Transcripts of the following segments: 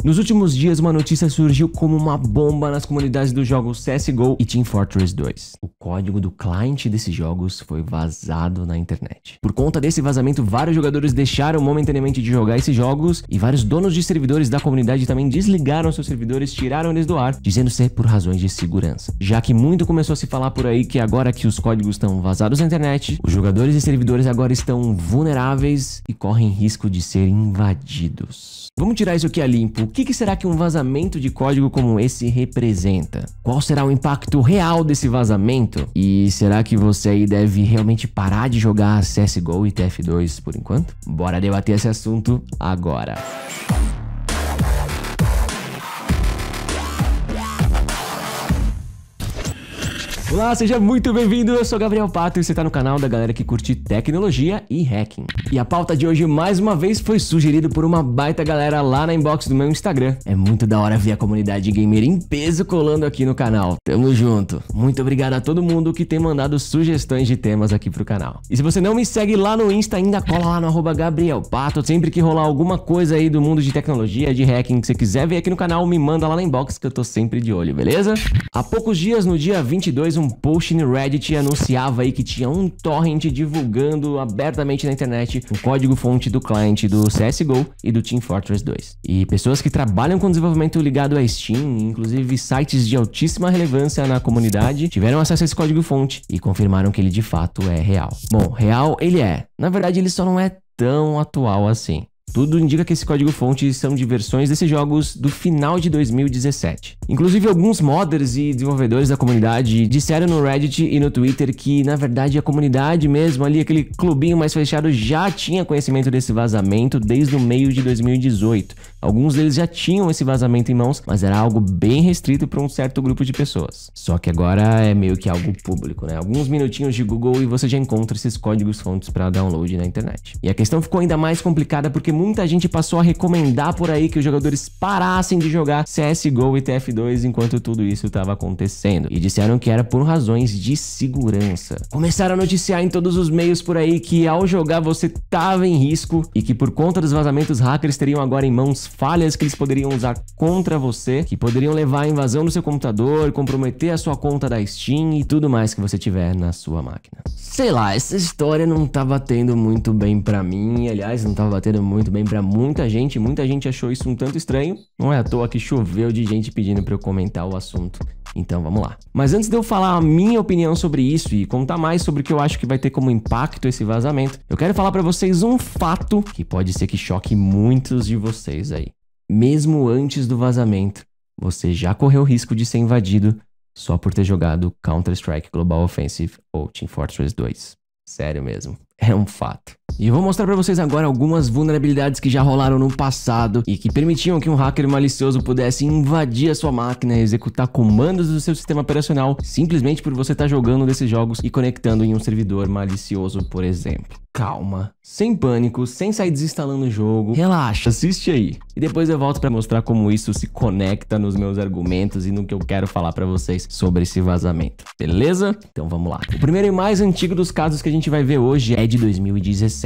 Nos últimos dias, uma notícia surgiu como uma bomba nas comunidades dos jogos CSGO e Team Fortress 2. O código do cliente desses jogos foi vazado na internet. Por conta desse vazamento, vários jogadores deixaram momentaneamente de jogar esses jogos e vários donos de servidores da comunidade também desligaram seus servidores, tiraram eles do ar, dizendo ser por razões de segurança. Já que muito começou a se falar por aí que agora que os códigos estão vazados na internet, os jogadores e servidores agora estão vulneráveis e correm risco de ser invadidos. Vamos tirar isso aqui a limpo. O que será que um vazamento de código como esse representa? Qual será o impacto real desse vazamento? E será que você aí deve realmente parar de jogar CSGO e TF2 por enquanto? Bora debater esse assunto agora. Olá, seja muito bem-vindo, eu sou Gabriel Pato e você tá no canal da galera que curte tecnologia e hacking. E a pauta de hoje, mais uma vez, foi sugerido por uma baita galera lá na inbox do meu Instagram. É muito da hora ver a comunidade gamer em peso colando aqui no canal. Tamo junto. Muito obrigado a todo mundo que tem mandado sugestões de temas aqui pro canal. E se você não me segue lá no Insta ainda, cola lá no @GabrielPato. Sempre que rolar alguma coisa aí do mundo de tecnologia, de hacking que você quiser ver aqui no canal, me manda lá na inbox que eu tô sempre de olho, beleza? Há poucos dias, no dia 22, um post no Reddit anunciava aí que tinha um torrent divulgando abertamente na internet o código-fonte do cliente do CSGO e do Team Fortress 2. E pessoas que trabalham com desenvolvimento ligado à Steam, inclusive sites de altíssima relevância na comunidade, tiveram acesso a esse código-fonte e confirmaram que ele de fato é real. Bom, real ele é. Na verdade, ele só não é tão atual assim. Tudo indica que esse código-fonte são de versões desses jogos do final de 2017. Inclusive, alguns modders e desenvolvedores da comunidade disseram no Reddit e no Twitter que, na verdade, a comunidade mesmo ali, aquele clubinho mais fechado, já tinha conhecimento desse vazamento desde o meio de 2018. Alguns deles já tinham esse vazamento em mãos, mas era algo bem restrito para um certo grupo de pessoas. Só que agora é meio que algo público, né? Alguns minutinhos de Google e você já encontra esses códigos-fontes para download na internet. E a questão ficou ainda mais complicada porque muita gente passou a recomendar por aí que os jogadores parassem de jogar CSGO e TF2 enquanto tudo isso estava acontecendo. E disseram que era por razões de segurança. Começaram a noticiar em todos os meios por aí que ao jogar você estava em risco e que por conta dos vazamentos, hackers teriam agora em mãos falhas que eles poderiam usar contra você, que poderiam levar à invasão do seu computador, comprometer a sua conta da Steam e tudo mais que você tiver na sua máquina. Sei lá, essa história não tá batendo muito bem pra mim, aliás, não tava batendo muito bem pra muita gente achou isso um tanto estranho. Não é à toa que choveu de gente pedindo pra eu comentar o assunto. Então vamos lá. Mas antes de eu falar a minha opinião sobre isso e contar mais sobre o que eu acho que vai ter como impacto esse vazamento, eu quero falar pra vocês um fato que pode ser que choque muitos de vocês aí. Mesmo antes do vazamento, você já correu o risco de ser invadido só por ter jogado Counter-Strike Global Offensive ou Team Fortress 2. Sério mesmo, é um fato. E eu vou mostrar pra vocês agora algumas vulnerabilidades que já rolaram no passado e que permitiam que um hacker malicioso pudesse invadir a sua máquina e executar comandos do seu sistema operacional simplesmente por você estar jogando desses jogos e conectando em um servidor malicioso, por exemplo. Calma, sem pânico, sem sair desinstalando o jogo, relaxa, assiste aí. E depois eu volto pra mostrar como isso se conecta nos meus argumentos e no que eu quero falar pra vocês sobre esse vazamento, beleza? Então vamos lá. O primeiro e mais antigo dos casos que a gente vai ver hoje é de 2017.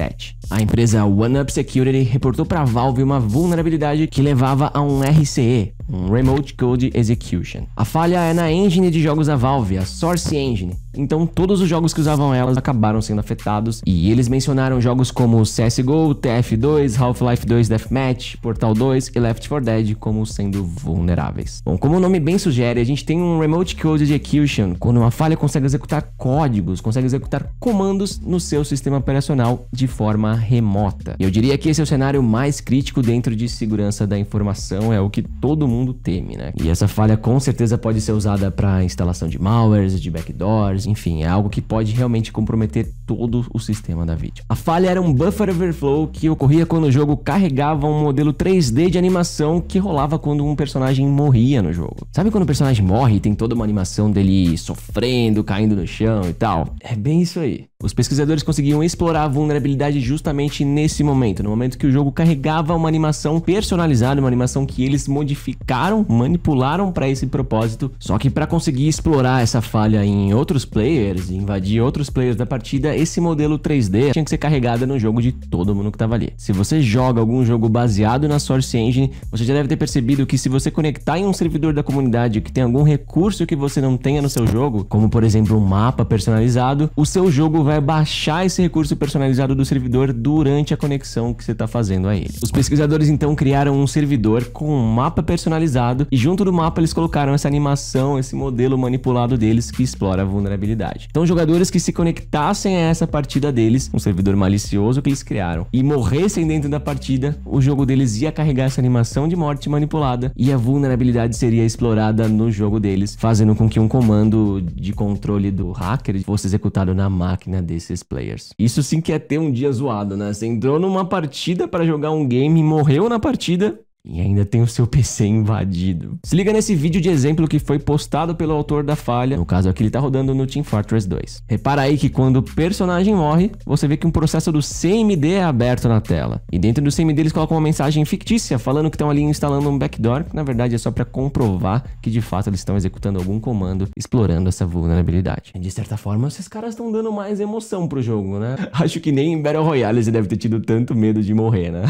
A empresa OneUp Security reportou para a Valve uma vulnerabilidade que levava a um RCE, um Remote Code Execution. A falha é na engine de jogos da Valve, a Source Engine. Então todos os jogos que usavam elas acabaram sendo afetados e eles mencionaram jogos como CSGO, TF2, Half-Life 2 Deathmatch, Portal 2 e Left 4 Dead como sendo vulneráveis. Bom, como o nome bem sugere, a gente tem um Remote Code Execution, quando uma falha consegue executar códigos, consegue executar comandos no seu sistema operacional de forma remota. E eu diria que esse é o cenário mais crítico dentro de segurança da informação, é o que todo mundo teme, né? E essa falha com certeza pode ser usada para instalação de malwares, de backdoors, enfim, é algo que pode realmente comprometer todo o sistema da vídeo. A falha era um buffer overflow que ocorria quando o jogo carregava um modelo 3D de animação que rolava quando um personagem morria no jogo. Sabe quando o personagem morre e tem toda uma animação dele sofrendo, caindo no chão e tal? É bem isso aí. Os pesquisadores conseguiam explorar a vulnerabilidade justamente nesse momento, no momento que o jogo carregava uma animação personalizada, uma animação que eles modificaram, manipularam para esse propósito. Só que para conseguir explorar essa falha em outros players, invadir outros players da partida, esse modelo 3D tinha que ser carregado no jogo de todo mundo que tava ali. Se você joga algum jogo baseado na Source Engine, você já deve ter percebido que se você conectar em um servidor da comunidade que tem algum recurso que você não tenha no seu jogo, como por exemplo um mapa personalizado, o seu jogo vai baixar esse recurso personalizado do servidor durante a conexão que você está fazendo a ele. Os pesquisadores então criaram um servidor com um mapa personalizado e junto do mapa eles colocaram essa animação, esse modelo manipulado deles que explora a vulnerabilidade. Então jogadores que se conectassem a essa partida deles, um servidor malicioso que eles criaram, e morressem dentro da partida, o jogo deles ia carregar essa animação de morte manipulada e a vulnerabilidade seria explorada no jogo deles, fazendo com que um comando de controle do hacker fosse executado na máquina desses players. Isso sim que é ter um dia zoado, né? Você entrou numa partida para jogar um game, morreu na partida e ainda tem o seu PC invadido. Se liga nesse vídeo de exemplo que foi postado pelo autor da falha. No caso aqui ele tá rodando no Team Fortress 2. Repara aí que quando o personagem morre, você vê que um processo do CMD é aberto na tela. E dentro do CMD eles colocam uma mensagem fictícia falando que estão ali instalando um backdoor, que na verdade é só para comprovar que de fato eles estão executando algum comando explorando essa vulnerabilidade. E de certa forma, esses caras estão dando mais emoção pro jogo, né? Acho que nem em Battle Royale você deve ter tido tanto medo de morrer, né?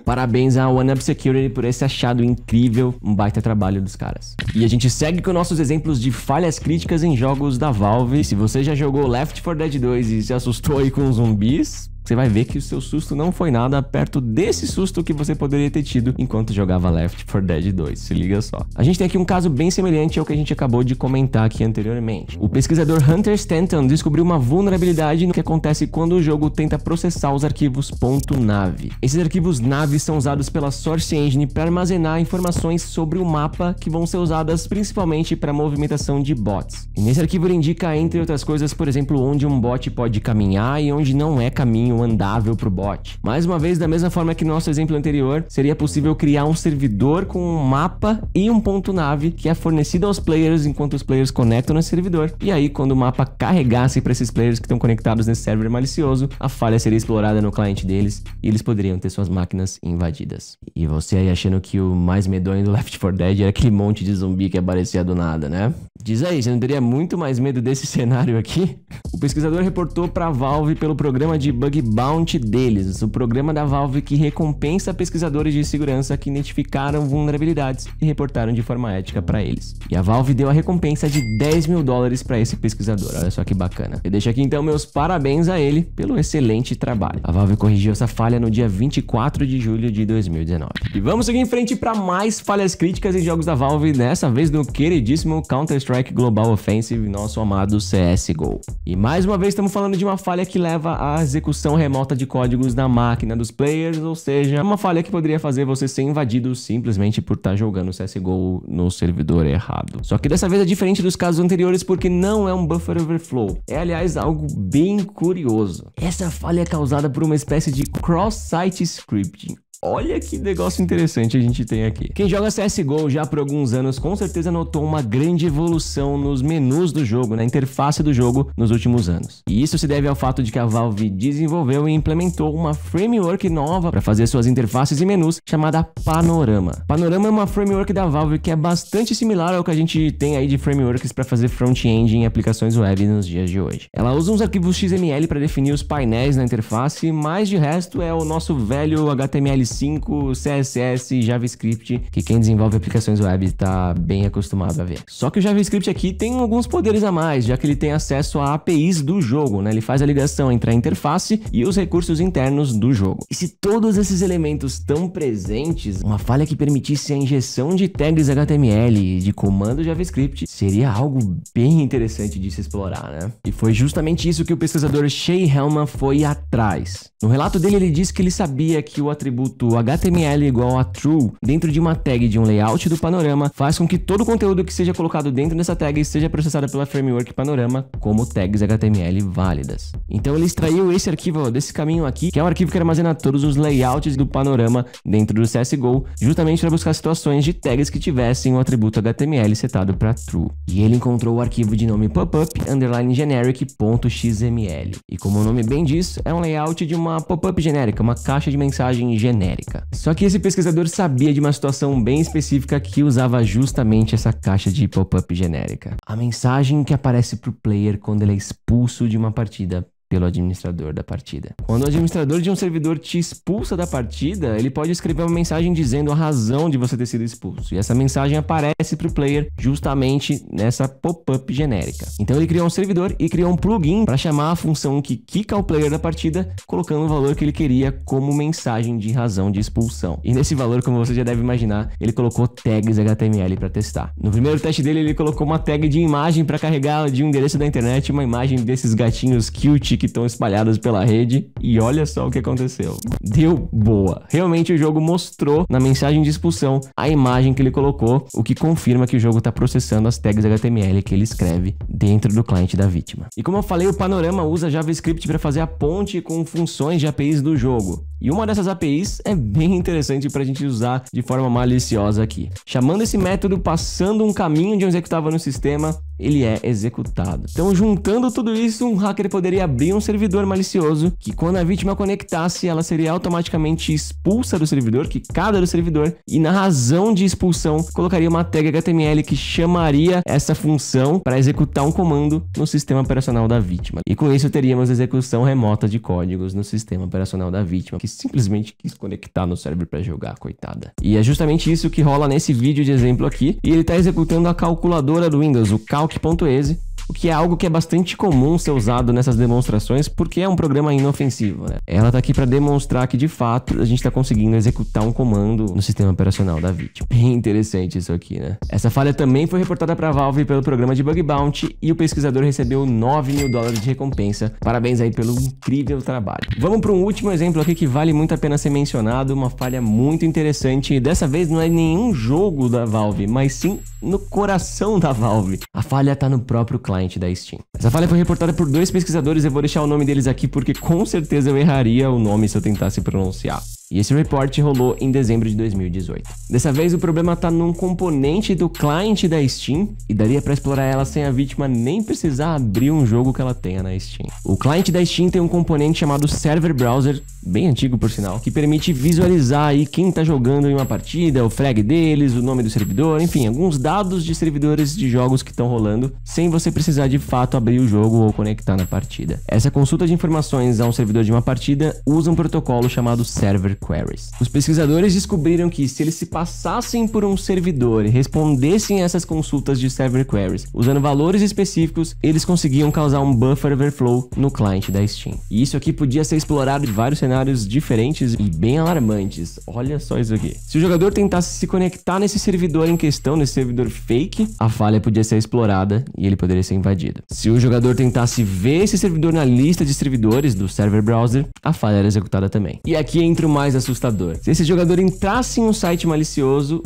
Parabéns a OneUp Security por esse achado incrível, um baita trabalho dos caras. E a gente segue com nossos exemplos de falhas críticas em jogos da Valve. E se você já jogou Left 4 Dead 2 e se assustou aí com zumbis, você vai ver que o seu susto não foi nada perto desse susto que você poderia ter tido enquanto jogava Left 4 Dead 2, se liga só. A gente tem aqui um caso bem semelhante ao que a gente acabou de comentar aqui anteriormente. O pesquisador Hunter Stanton descobriu uma vulnerabilidade no que acontece quando o jogo tenta processar os arquivos .nav. Esses arquivos .nav são usados pela Source Engine para armazenar informações sobre o mapa que vão ser usadas principalmente para movimentação de bots. E nesse arquivo ele indica, entre outras coisas, por exemplo, onde um bot pode caminhar e onde não é caminho andável para o bot. Mais uma vez, da mesma forma que no nosso exemplo anterior, seria possível criar um servidor com um mapa e um .nav que é fornecido aos players enquanto os players conectam nesse servidor. E aí, quando o mapa carregasse para esses players que estão conectados nesse server malicioso, a falha seria explorada no cliente deles e eles poderiam ter suas máquinas invadidas. E você aí achando que o mais medonho do Left 4 Dead era aquele monte de zumbi que aparecia do nada, né? Diz aí, você não teria muito mais medo desse cenário aqui? O pesquisador reportou para a Valve pelo programa de Bug Bounty deles, o programa da Valve que recompensa pesquisadores de segurança que identificaram vulnerabilidades e reportaram de forma ética para eles. E a Valve deu a recompensa de $10 mil para esse pesquisador, olha só que bacana. Eu deixo aqui então meus parabéns a ele pelo excelente trabalho. A Valve corrigiu essa falha no dia 24 de julho de 2019. E vamos seguir em frente para mais falhas críticas em jogos da Valve, dessa vez no queridíssimo Counter-Strike Global Offensive, nosso amado CSGO. E mais uma vez estamos falando de uma falha que leva à execução remota de códigos na máquina dos players, ou seja, uma falha que poderia fazer você ser invadido simplesmente por estar jogando CSGO no servidor errado. Só que dessa vez é diferente dos casos anteriores porque não é um buffer overflow. É, aliás, algo bem curioso. Essa falha é causada por uma espécie de cross-site scripting. Olha que negócio interessante a gente tem aqui. Quem joga CSGO já por alguns anos com certeza notou uma grande evolução nos menus do jogo, na interface do jogo nos últimos anos. E isso se deve ao fato de que a Valve desenvolveu e implementou uma framework nova para fazer suas interfaces e menus chamada Panorama. Panorama é uma framework da Valve que é bastante similar ao que a gente tem aí de frameworks para fazer front-end em aplicações web nos dias de hoje. Ela usa uns arquivos XML para definir os painéis na interface, mas de resto é o nosso velho HTML5, CSS e JavaScript que quem desenvolve aplicações web está bem acostumado a ver. Só que o JavaScript aqui tem alguns poderes a mais, já que ele tem acesso a APIs do jogo, né? Ele faz a ligação entre a interface e os recursos internos do jogo. E se todos esses elementos estão presentes, uma falha que permitisse a injeção de tags HTML e de comando JavaScript seria algo bem interessante de se explorar, né? E foi justamente isso que o pesquisador Shay Hellman foi atrás. No relato dele, ele diz que ele sabia que o atributo atributo HTML igual a true dentro de uma tag de um layout do Panorama faz com que todo o conteúdo que seja colocado dentro dessa tag seja processado pela framework Panorama como tags HTML válidas. Então ele extraiu esse arquivo desse caminho aqui, que é um arquivo que armazena todos os layouts do Panorama dentro do CSGO, justamente para buscar situações de tags que tivessem o atributo HTML setado para true. E ele encontrou o arquivo de nome popup_generic.xml. E como o nome bem diz, é um layout de uma pop-up genérica, uma caixa de mensagem genérica. Só que esse pesquisador sabia de uma situação bem específica que usava justamente essa caixa de pop-up genérica. A mensagem que aparece para o player quando ele é expulso de uma partida pelo administrador da partida. Quando o administrador de um servidor te expulsa da partida, ele pode escrever uma mensagem dizendo a razão de você ter sido expulso. E essa mensagem aparece para o player justamente nessa pop-up genérica. Então ele criou um servidor e criou um plugin para chamar a função que quica o player da partida, colocando o valor que ele queria como mensagem de razão de expulsão. E nesse valor, como você já deve imaginar, ele colocou tags HTML para testar. No primeiro teste dele, ele colocou uma tag de imagem para carregar de um endereço da internet, uma imagem desses gatinhos cute que estão espalhados pela rede, e olha só o que aconteceu. Deu boa. Realmente o jogo mostrou na mensagem de expulsão a imagem que ele colocou, o que confirma que o jogo está processando as tags HTML que ele escreve dentro do cliente da vítima. E como eu falei, o Panorama usa JavaScript para fazer a ponte com funções de APIs do jogo. E uma dessas APIs é bem interessante para a gente usar de forma maliciosa aqui. Chamando esse método, passando um caminho de um executável no sistema, ele é executado. Então, juntando tudo isso, um hacker poderia abrir um servidor malicioso que, quando a vítima conectasse, ela seria automaticamente expulsa do servidor, quicada do servidor, e na razão de expulsão, colocaria uma tag HTML que chamaria essa função para executar um comando no sistema operacional da vítima. E com isso, teríamos execução remota de códigos no sistema operacional da vítima, que simplesmente quis conectar no server para jogar, coitada. E é justamente isso que rola nesse vídeo de exemplo aqui, e ele está executando a calculadora do Windows, o calc.exe, o que é algo que é bastante comum ser usado nessas demonstrações, porque é um programa inofensivo, né? Ela está aqui para demonstrar que, de fato, a gente está conseguindo executar um comando no sistema operacional da vítima. Bem interessante isso aqui, né? Essa falha também foi reportada para a Valve pelo programa de Bug Bounty e o pesquisador recebeu $9 mil de recompensa. Parabéns aí pelo incrível trabalho. Vamos para um último exemplo aqui que vale muito a pena ser mencionado, uma falha muito interessante, e dessa vez não é nenhum jogo da Valve, mas sim no coração da Valve. A falha está no próprio cliente da Steam. Essa falha foi reportada por 2 pesquisadores, eu vou deixar o nome deles aqui porque com certeza eu erraria o nome se eu tentasse pronunciar. E esse report rolou em dezembro de 2018. Dessa vez o problema está num componente do cliente da Steam e daria para explorar ela sem a vítima nem precisar abrir um jogo que ela tenha na Steam. O cliente da Steam tem um componente chamado Server Browser, bem antigo por sinal, que permite visualizar aí quem está jogando em uma partida, o flag deles, o nome do servidor, enfim, alguns dados de servidores de jogos que estão rolando, sem você precisar de fato abrir o jogo ou conectar na partida. Essa consulta de informações a um servidor de uma partida usa um protocolo chamado Server Queries. Os pesquisadores descobriram que se eles se passassem por um servidor e respondessem a essas consultas de Server Queries usando valores específicos, eles conseguiam causar um buffer overflow no cliente da Steam. E isso aqui podia ser explorado em vários cenários diferentes e bem alarmantes. Olha só isso aqui. Se o jogador tentasse se conectar nesse servidor em questão, nesse servidor fake, a falha podia ser explorada e ele poderia ser invadido. Se o jogador tentasse ver esse servidor na lista de servidores do Server Browser, a falha era executada também. E aqui entra o mais assustador. Se esse jogador entrasse em um site malicioso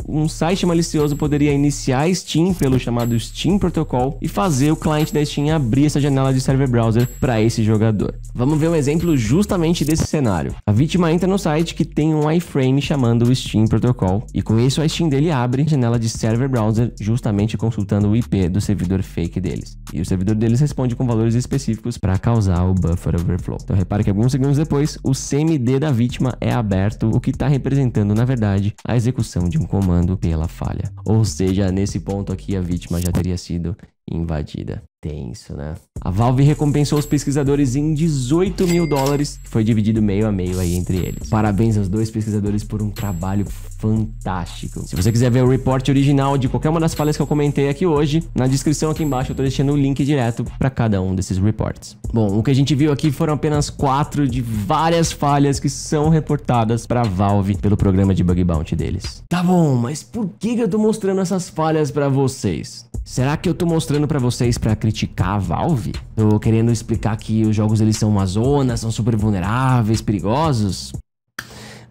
poderia iniciar a Steam pelo chamado Steam Protocol e fazer o cliente da Steam abrir essa janela de Server Browser para esse jogador. Vamos ver um exemplo justamente desse cenário. A vítima entra no site que tem um iframe chamando o Steam Protocol e com isso a Steam dele abre a janela de Server Browser justamente consultando o IP do servidor fake deles. E o servidor deles responde com valores específicos para causar o buffer overflow. Então repare que alguns segundos depois o CMD da vítima é aberto, o que está representando na verdade a execução de um comando pela falha. Ou seja, nesse ponto aqui a vítima já teria sido invadida. Tenso, né? A Valve recompensou os pesquisadores em $18 mil, que foi dividido meio a meio aí entre eles. Parabéns aos 2 pesquisadores por um trabalho fantástico. Se você quiser ver o report original de qualquer uma das falhas que eu comentei aqui hoje, na descrição aqui embaixo eu tô deixando o link direto para cada um desses reports. Bom, o que a gente viu aqui foram apenas 4 de várias falhas que são reportadas para a Valve pelo programa de Bug Bounty deles. Tá bom, mas por que eu tô mostrando essas falhas para vocês? Será que eu tô mostrando pra vocês pra criticar a Valve? Tô querendo explicar que os jogos eles são uma zona, são super vulneráveis, perigosos?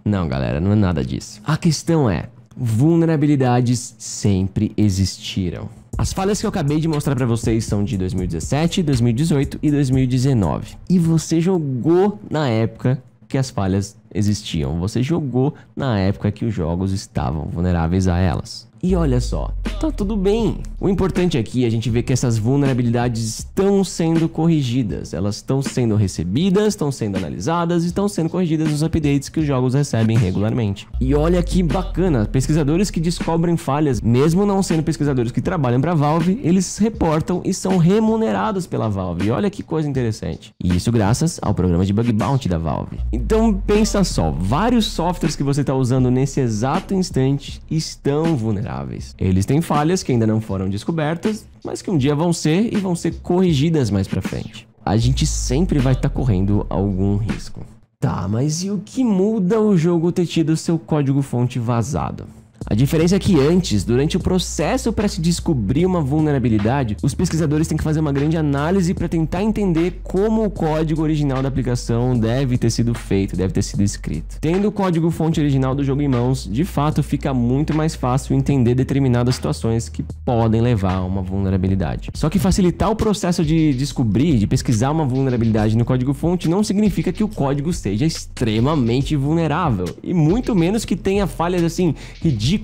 Não, galera, não é nada disso. A questão é, vulnerabilidades sempre existiram. As falhas que eu acabei de mostrar pra vocês são de 2017, 2018 e 2019. E você jogou na época que as falhas existiam. Você jogou na época que os jogos estavam vulneráveis a elas. E olha só, tá tudo bem. O importante aqui é a gente ver que essas vulnerabilidades estão sendo corrigidas. Elas estão sendo recebidas, estão sendo analisadas e estão sendo corrigidas nos updates que os jogos recebem regularmente. E olha que bacana, pesquisadores que descobrem falhas, mesmo não sendo pesquisadores que trabalham para a Valve, eles reportam e são remunerados pela Valve. E olha que coisa interessante. E isso graças ao programa de Bug Bounty da Valve. Então pensa só, vários softwares que você está usando nesse exato instante estão vulneráveis. Eles têm falhas que ainda não foram descobertas, mas que um dia vão ser e vão ser corrigidas mais pra frente. A gente sempre vai estar correndo algum risco. Tá, mas e o que muda o jogo ter tido seu código-fonte vazado? A diferença é que antes, durante o processo para se descobrir uma vulnerabilidade, os pesquisadores têm que fazer uma grande análise para tentar entender como o código original da aplicação deve ter sido feito, deve ter sido escrito. Tendo o código-fonte original do jogo em mãos, de fato fica muito mais fácil entender determinadas situações que podem levar a uma vulnerabilidade. Só que facilitar o processo de descobrir, de pesquisar uma vulnerabilidade no código-fonte não significa que o código seja extremamente vulnerável, e muito menos que tenha falhas assim ridiculamente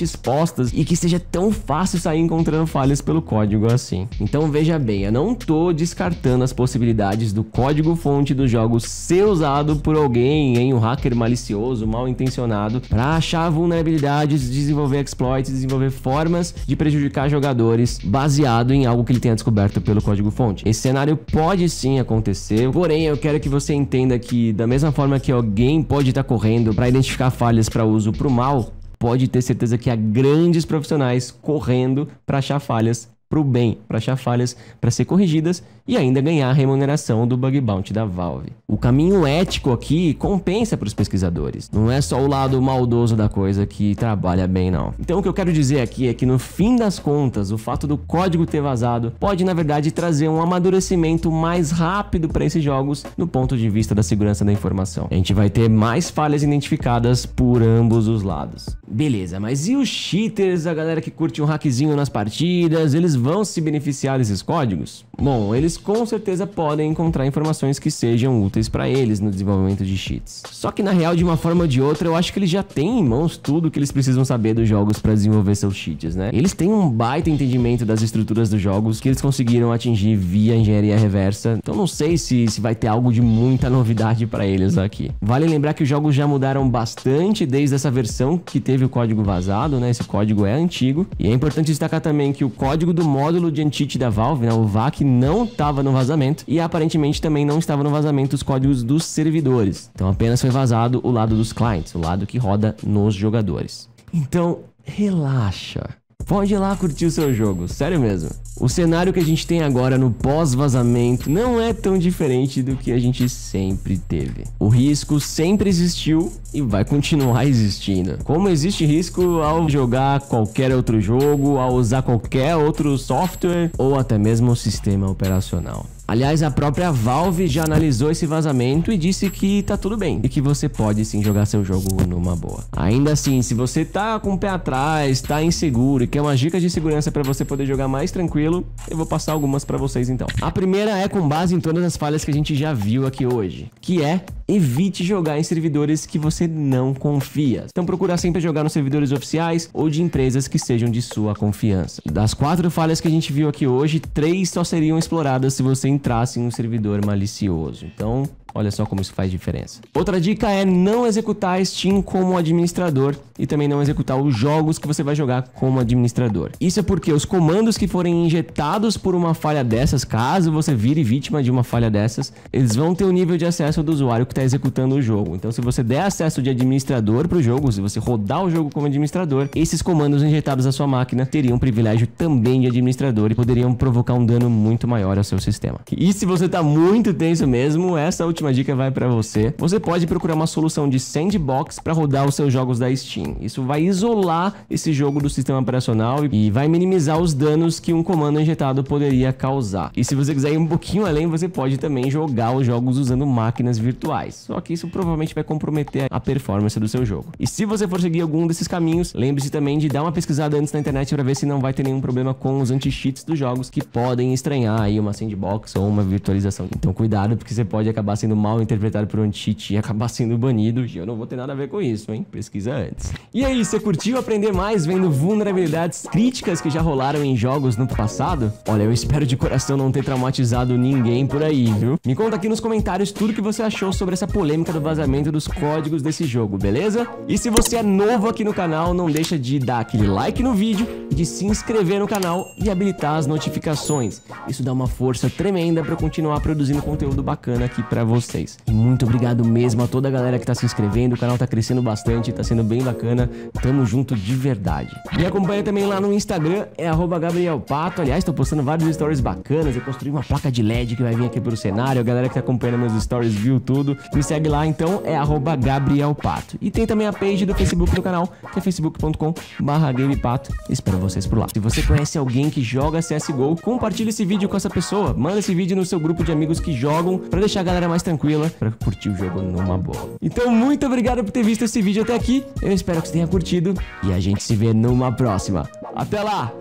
expostas e que seja tão fácil sair encontrando falhas pelo código assim. Então veja bem, eu não tô descartando as possibilidades do código-fonte do jogo ser usado por alguém, um hacker malicioso, mal intencionado, para achar vulnerabilidades, desenvolver exploits, desenvolver formas de prejudicar jogadores baseado em algo que ele tenha descoberto pelo código-fonte. Esse cenário pode sim acontecer, porém eu quero que você entenda que da mesma forma que alguém pode estar correndo para identificar falhas para uso pro mal, pode ter certeza que há grandes profissionais correndo para achar falhas para o bem, para achar falhas para ser corrigidas e ainda ganhar a remuneração do Bug Bounty da Valve. O caminho ético aqui compensa para os pesquisadores. Não é só o lado maldoso da coisa que trabalha bem, não. Então o que eu quero dizer aqui é que no fim das contas, o fato do código ter vazado pode, na verdade, trazer um amadurecimento mais rápido para esses jogos no ponto de vista da segurança da informação. A gente vai ter mais falhas identificadas por ambos os lados. Beleza, mas e os cheaters, a galera que curte um hackzinho nas partidas, eles vão se beneficiar desses códigos? Bom, eles com certeza podem encontrar informações que sejam úteis para eles no desenvolvimento de cheats. Só que na real, de uma forma ou de outra, eu acho que eles já têm em mãos tudo que eles precisam saber dos jogos para desenvolver seus cheats, né? Eles têm um baita entendimento das estruturas dos jogos que eles conseguiram atingir via engenharia reversa. Então não sei se vai ter algo de muita novidade para eles aqui. Vale lembrar que os jogos já mudaram bastante desde essa versão que teve o código vazado, né? Esse código é antigo. E é importante destacar também que o código do módulo de anti-cheat da Valve, né, o VAC, não estava no vazamento e aparentemente também não estava no vazamento os códigos dos servidores. Então apenas foi vazado o lado dos clients, o lado que roda nos jogadores. Então relaxa. Pode ir lá curtir o seu jogo, sério mesmo. O cenário que a gente tem agora no pós-vazamento não é tão diferente do que a gente sempre teve. O risco sempre existiu e vai continuar existindo. Como existe risco ao jogar qualquer outro jogo, ao usar qualquer outro software ou até mesmo o sistema operacional. Aliás, a própria Valve já analisou esse vazamento e disse que tá tudo bem e que você pode sim jogar seu jogo numa boa. Ainda assim, se você tá com o pé atrás, tá inseguro e quer umas dicas de segurança para você poder jogar mais tranquilo, eu vou passar algumas para vocês então. A primeira é com base em todas as falhas que a gente já viu aqui hoje, que é evite jogar em servidores que você não confia. Então procura sempre jogar nos servidores oficiais ou de empresas que sejam de sua confiança. Das 4 falhas que a gente viu aqui hoje, 3 só seriam exploradas se você entrasse em um servidor malicioso. Então, olha só como isso faz diferença. Outra dica é não executar Steam como administrador e também não executar os jogos que você vai jogar como administrador. Isso é porque os comandos que forem injetados por uma falha dessas, caso você vire vítima de uma falha dessas, eles vão ter o nível de acesso do usuário que está executando o jogo. Então, se você der acesso de administrador para o jogo, se você rodar o jogo como administrador, esses comandos injetados à sua máquina teriam privilégio também de administrador e poderiam provocar um dano muito maior ao seu sistema. E se você está muito tenso mesmo, essa última última dica vai pra você. Você pode procurar uma solução de sandbox para rodar os seus jogos da Steam. Isso vai isolar esse jogo do sistema operacional e vai minimizar os danos que um comando injetado poderia causar. E se você quiser ir um pouquinho além, você pode também jogar os jogos usando máquinas virtuais. Só que isso provavelmente vai comprometer a performance do seu jogo. E se você for seguir algum desses caminhos, lembre-se também de dar uma pesquisada antes na internet para ver se não vai ter nenhum problema com os anti-cheats dos jogos que podem estranhar aí uma sandbox ou uma virtualização. Então cuidado, porque você pode acabar sendo mal interpretado por um anti-cheat e acabar sendo banido. E eu não vou ter nada a ver com isso, hein? Pesquisa antes. E aí, você curtiu aprender mais vendo vulnerabilidades críticas que já rolaram em jogos no passado? Olha, eu espero de coração não ter traumatizado ninguém por aí, viu? Me conta aqui nos comentários tudo que você achou sobre essa polêmica do vazamento dos códigos desse jogo, beleza? E se você é novo aqui no canal, não deixa de dar aquele like no vídeo, de se inscrever no canal e habilitar as notificações. Isso dá uma força tremenda para eu continuar produzindo conteúdo bacana aqui para vocês. E muito obrigado mesmo a toda a galera que tá se inscrevendo, o canal tá crescendo bastante, tá sendo bem bacana, tamo junto de verdade. Me acompanha também lá no Instagram, é @GabrielPato. Aliás, tô postando vários stories bacanas, eu construí uma placa de LED que vai vir aqui pro cenário, a galera que tá acompanhando meus stories viu tudo. Me segue lá então, é @GabrielPato. E tem também a page do Facebook do canal, que é facebook.com/GamePato. Espero vocês por lá. Se você conhece alguém que joga CSGO, compartilha esse vídeo com essa pessoa, manda esse vídeo no seu grupo de amigos que jogam, pra deixar a galera mais tranquila, pra curtir o jogo numa boa. Então, muito obrigado por ter visto esse vídeo até aqui, eu espero que você tenha curtido, e a gente se vê numa próxima. Até lá!